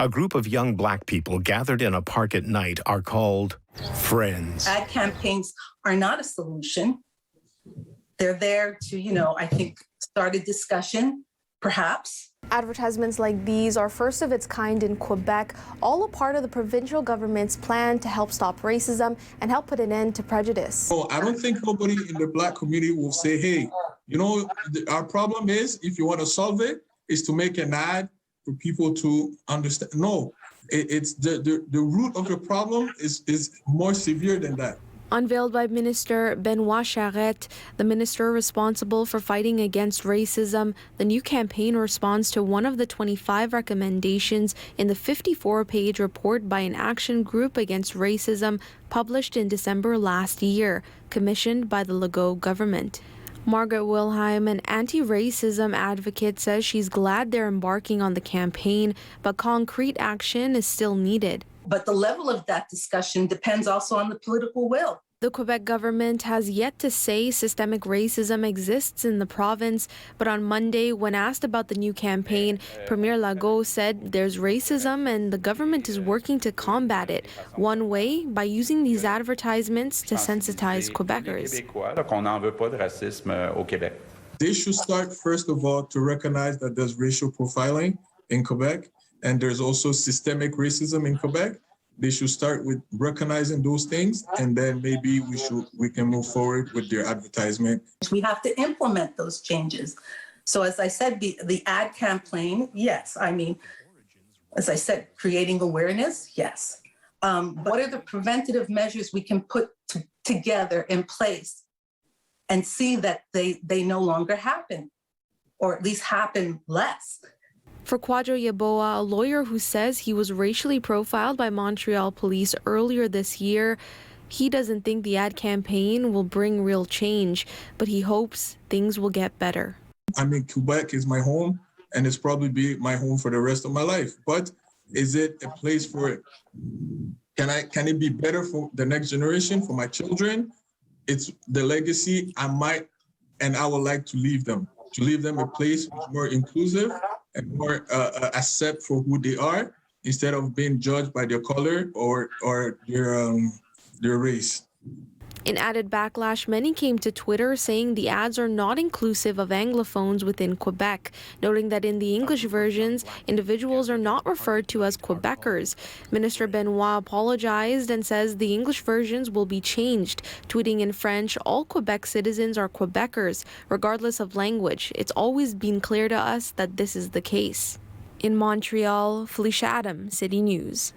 A group of young Black people gathered in a park at night are called Friends. Ad campaigns are not a solution. They're there to, I think, start a discussion, perhaps. Advertisements like these are first of its kind in Quebec, all a part of the provincial government's plan to help stop racism and help put an end to prejudice. Oh, I don't think nobody in the Black community will say, hey, our problem is, if you want to solve it, is to make an ad for people to understand. No, it's the root of the problem is more severe than that. Unveiled by Minister Benoit Charette, the minister responsible for fighting against racism, the new campaign responds to one of the 25 recommendations in the 54-page report by an action group against racism published in December last year, commissioned by the Legault government. Margaret Wilheim, an anti-racism advocate, says she's glad they're embarking on the campaign, but concrete action is still needed. But the level of that discussion depends also on the political will. The Quebec government has yet to say systemic racism exists in the province, but on Monday, when asked about the new campaign, Premier Legault said there's racism and the government is working to combat it, one way by using these advertisements to sensitize Quebecers. They should start, first of all, to recognize that there's racial profiling in Quebec, and there's also systemic racism in Quebec. They should start with recognizing those things, and then maybe we can move forward with their advertisement. We have to implement those changes. So as I said, the ad campaign, yes. I mean, as I said, creating awareness, yes. What are the preventative measures we can put together in place and see that they no longer happen, or at least happen less? For Kwadwo Yeboah, a lawyer who says he was racially profiled by Montreal police earlier this year, he doesn't think the ad campaign will bring real change, but he hopes things will get better. I mean, Quebec is my home, and it's probably be my home for the rest of my life. But is it a place for it? Can it be better for the next generation, for my children? It's the legacy I would like to leave them a place more inclusive and more accept for who they are, instead of being judged by their color or their race. In added backlash, many came to Twitter saying the ads are not inclusive of Anglophones within Quebec, noting that in the English versions, individuals are not referred to as Quebecers. Minister Benoit apologized and says the English versions will be changed, tweeting in French, "All Quebec citizens are Quebecers, regardless of language. It's always been clear to us that this is the case." In Montreal, Felisha Adam, City News.